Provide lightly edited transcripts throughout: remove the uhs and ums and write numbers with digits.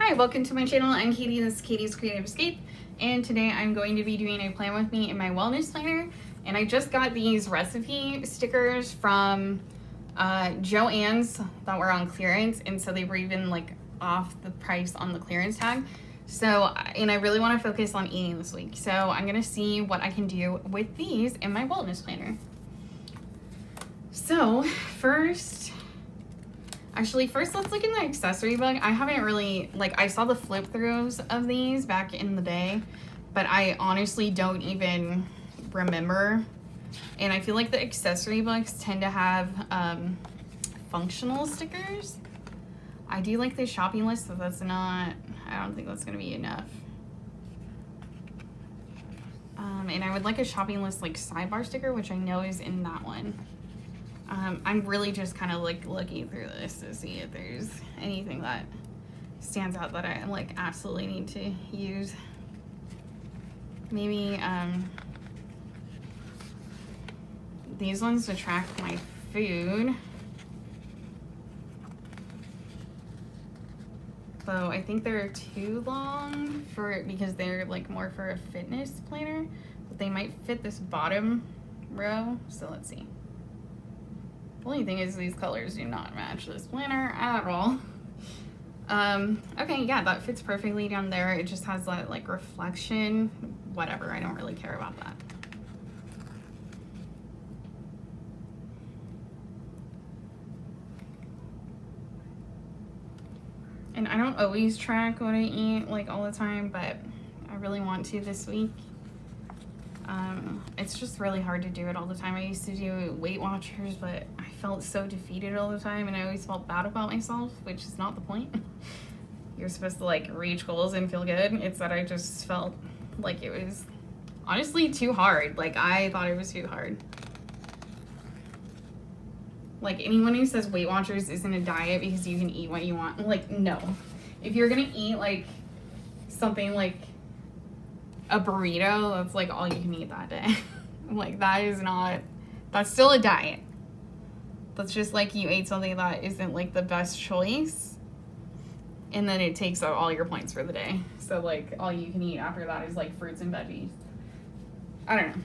Hi, welcome to my channel. I'm Katie, this is Katie's Creative Escape, and today I'm going to be doing a plan with me in my wellness planner. And I just got these recipe stickers from Joann's that were on clearance, and so they were even like off the price on the clearance tag. So, and I really want to focus on eating this week, so I'm gonna see what I can do with these in my wellness planner. So first let's look in the accessory book. I haven't really, I saw the flip throughs of these back in the day, but I honestly don't even remember. And I feel like the accessory books tend to have functional stickers. I do like the shopping list, but I don't think that's gonna be enough. And I would like a shopping list sidebar sticker, which I know is in that one. I'm really just kind of looking through this to see if there's anything that stands out that I absolutely need to use. Maybe these ones to track my food. Though I think they're too long because they're more for a fitness planner, but they might fit this bottom row. So let's see. The only thing is these colors do not match this planner at all. Okay, yeah, that fits perfectly down there. It just has that reflection. Whatever, I don't really care about that. And I don't always track what I eat all the time, but I really want to this week. It's just really hard to do it all the time. I used to do Weight Watchers, but I felt so defeated all the time, and I always felt bad about myself, which is not the point. You're supposed to reach goals and feel good. It's that I just felt like it was honestly too hard. I thought it was too hard. Anyone who says Weight Watchers isn't a diet because you can eat what you want, no. If you're gonna eat something like a burrito, that's all you can eat that day. That's still a diet. That's just you ate something that isn't the best choice, and then it takes out all your points for the day. So all you can eat after that is fruits and veggies. I don't know.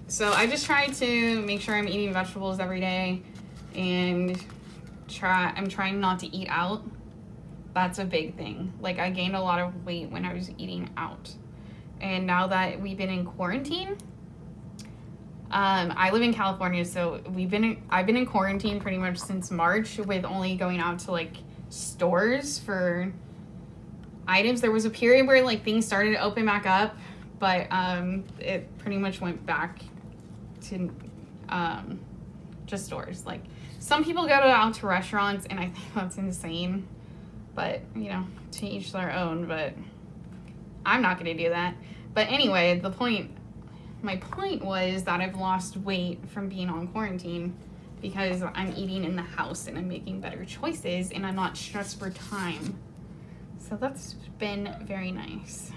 So I just try to make sure I'm eating vegetables every day, and I'm trying not to eat out. That's a big thing. I gained a lot of weight when I was eating out. And now that we've been in quarantine, I live in California, so I've been in quarantine pretty much since March, with only going out to stores for items. There was a period where things started to open back up, but it pretty much went back to just stores. Some people go out to restaurants, and I think that's insane, but to each their own. But I'm not going to do that. But anyway, my point was that I've lost weight from being on quarantine because I'm eating in the house and I'm making better choices and I'm not stressed for time. So that's been very nice.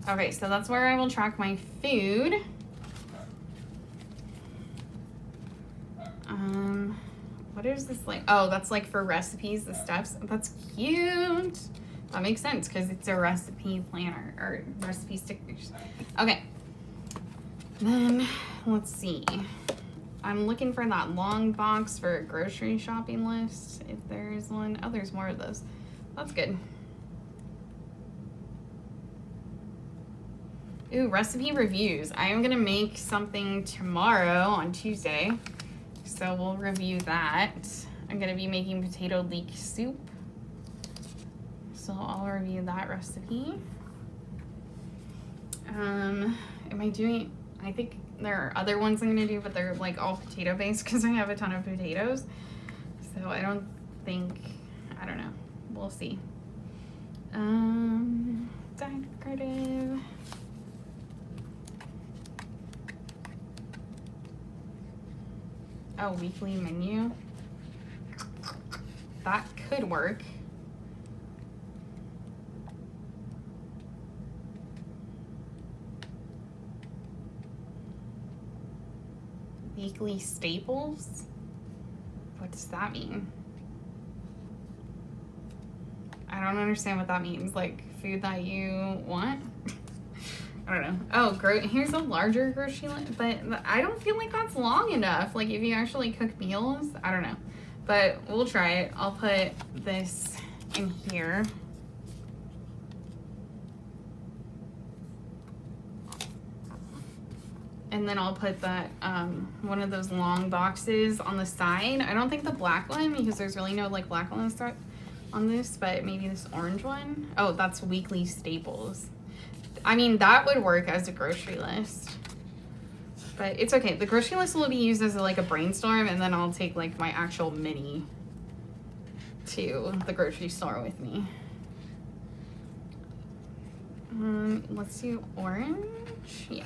Okay, so that's where I will track my food. What is this Oh, that's for recipes, the steps. That's cute. That makes sense because it's a recipe planner or recipe stickers. Okay. Then let's see. I'm looking for that long box for a grocery shopping list. If there's one. Oh, there's more of those. That's good. Ooh, recipe reviews. I am gonna make something tomorrow on Tuesday, so we'll review that. I'm gonna be making potato leek soup, so I'll review that recipe. I think there are other ones I'm gonna do, but they're all potato based because I have a ton of potatoes. So I don't know. We'll see. Decorative. Oh, weekly menu. That could work. Weekly staples. What does that mean? I don't understand what that means. Like, food that you want? I don't know. Oh, here's a larger grocery list, but I don't feel like that's long enough. Like, if you actually cook meals, I don't know. But we'll try it. I'll put this in here. And then I'll put that, one of those long boxes on the side. I don't think the black one, because there's really no like black one on this, but maybe this orange one. Oh, that's weekly staples. I mean, that would work as a grocery list. But it's okay. The grocery list will be used as like a brainstorm, and then I'll take like my actual mini to the grocery store with me. Let's do orange. Yeah.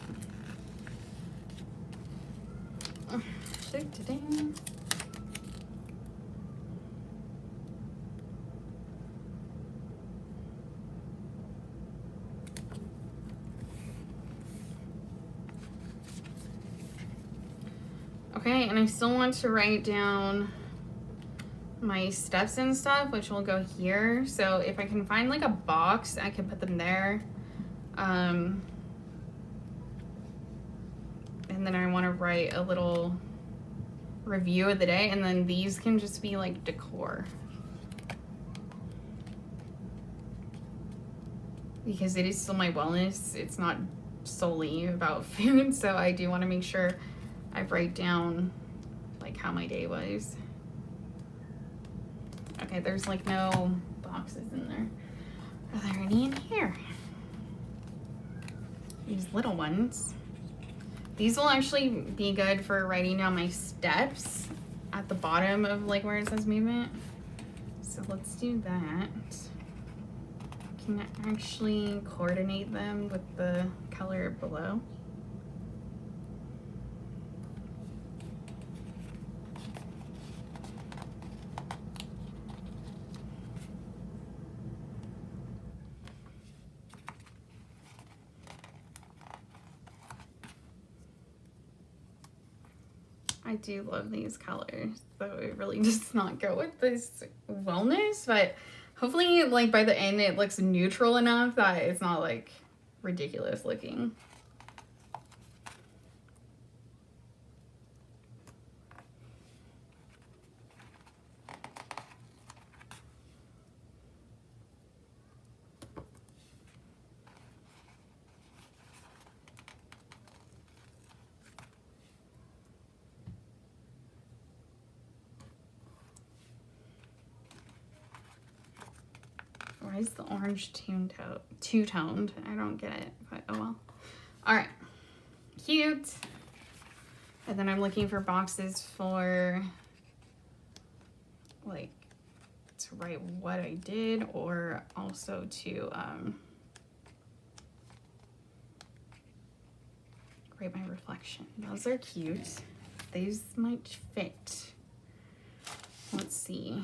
Okay, and I still want to write down my steps and stuff, which will go here. So if I can find like a box, I can put them there. And then I want to write a little review of the day, and then these can just be like decor. Because it is still my wellness, it's not solely about food, so I do want to make sure I write down like how my day was. Okay, there's like no boxes in there. Are there any in here? These little ones. These will actually be good for writing down my steps at the bottom of like where it says movement. So let's do that. Can I actually coordinate them with the color below? I do love these colors, though it really does not go with this wellness, but hopefully like by the end it looks neutral enough that it's not like ridiculous looking. Why is the orange two-toned? I don't get it, but oh well. All right, cute. And then I'm looking for boxes for like to write what I did, or also to write my reflection. Those are cute. These might fit. Let's see.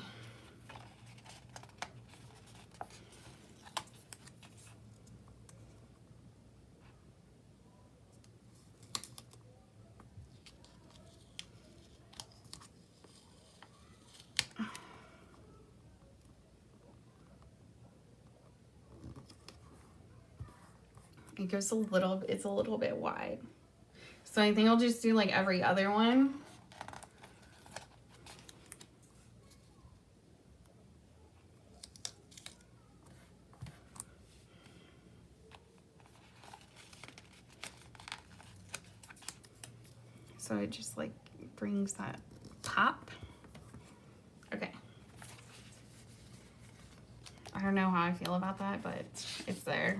It goes it's a little bit wide. So I think I'll just do like every other one. So it just like brings that pop. Okay. I don't know how I feel about that, but it's there.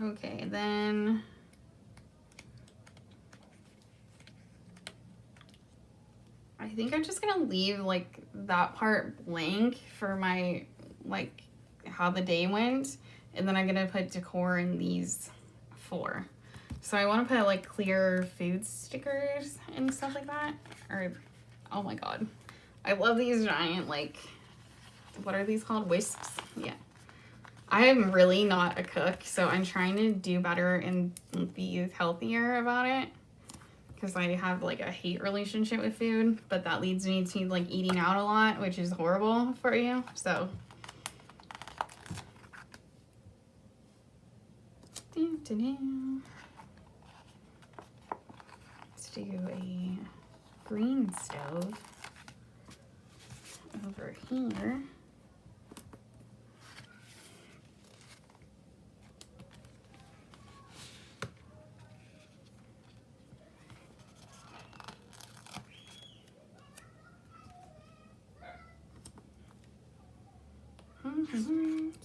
Okay, then I think I'm just gonna leave like that part blank for my like how the day went, and then I'm gonna put decor in these 4. So I want to put like clear food stickers and stuff like that. Or oh my god, I love these giant like, what are these called? Wisps? Yeah. I am really not a cook, so I'm trying to do better and be healthier about it. Because I have like a hate relationship with food, but that leads me to like eating out a lot, which is horrible for you. So, let's do a green stove over here.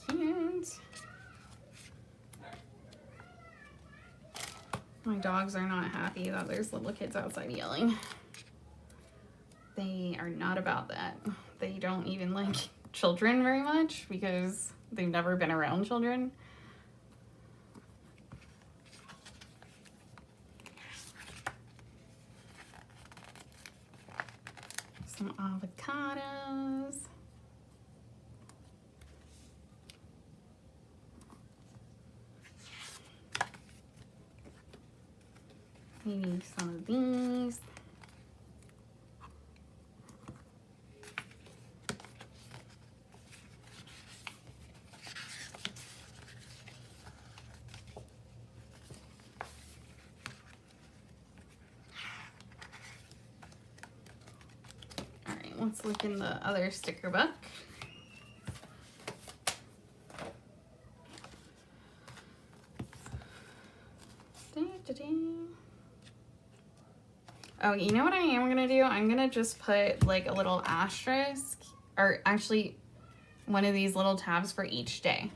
Cute. My dogs are not happy that there's little kids outside yelling. They are not about that. They don't even like children very much because they've never been around children. Some avocados. Maybe some of these. All right, let's look in the other sticker book. Oh, you know what I am gonna do? I'm gonna just put like a little asterisk, or actually one of these little tabs for each day.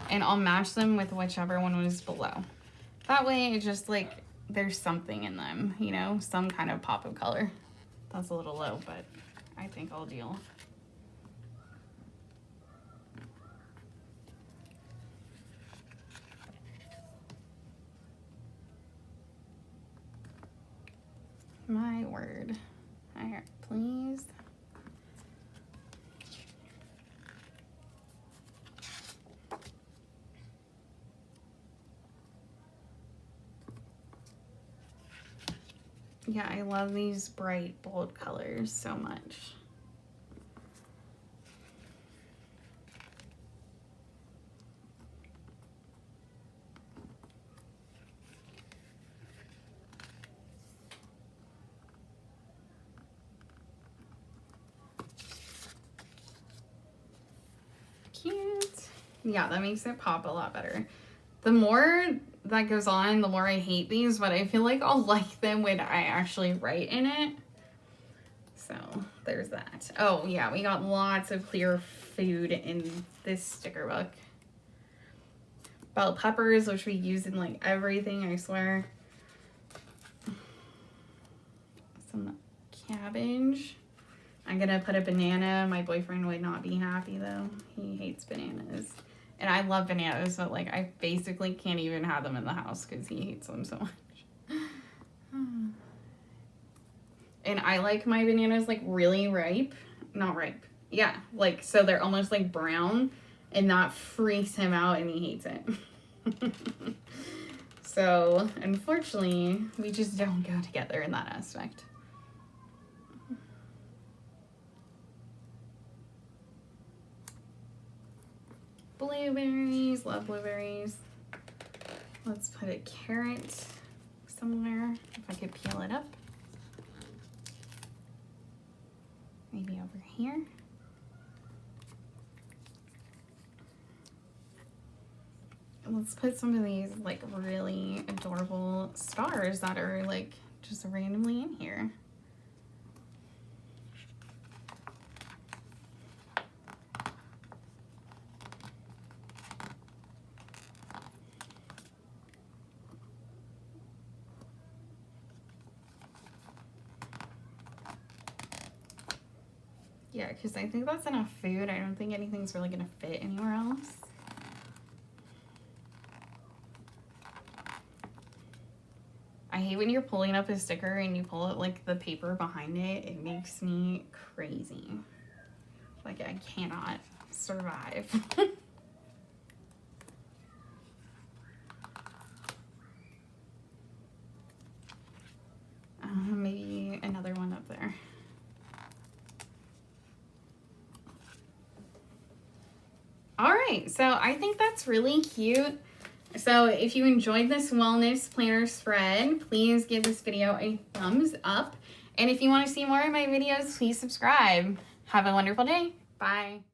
And I'll match them with whichever one was below. That way it just like, there's something in them, you know, some kind of pop of color. That's a little low, but I think I'll deal. My word. All right, please. Yeah, I love these bright, bold colors so much. Cute. Yeah, that makes it pop a lot better. The more that goes on, the more I hate these, but I feel like I'll like them when I actually write in it. So there's that. Oh yeah, we got lots of clear food in this sticker book. Bell peppers, which we use in like everything, I swear. Some cabbage. I'm gonna put a banana. My boyfriend would not be happy though. He hates bananas. And I love bananas, but like I basically can't even have them in the house because he hates them so much. And I like my bananas like really ripe. Not ripe. Yeah, like so they're almost like brown, and that freaks him out and he hates it. So unfortunately, we just don't go together in that aspect. Blueberries, love blueberries. Let's put a carrot somewhere, if I could peel it up. Maybe over here. Let's put some of these like really adorable stars that are like just randomly in here. Yeah, because I think that's enough food. I don't think anything's really gonna fit anywhere else. I hate when you're pulling up a sticker and you pull it like the paper behind it. It makes me crazy. Like I cannot survive. right, so I think that's really cute. So if you enjoyed this wellness planner spread, please give this video a thumbs up. And if you want to see more of my videos, please subscribe. Have a wonderful day. Bye.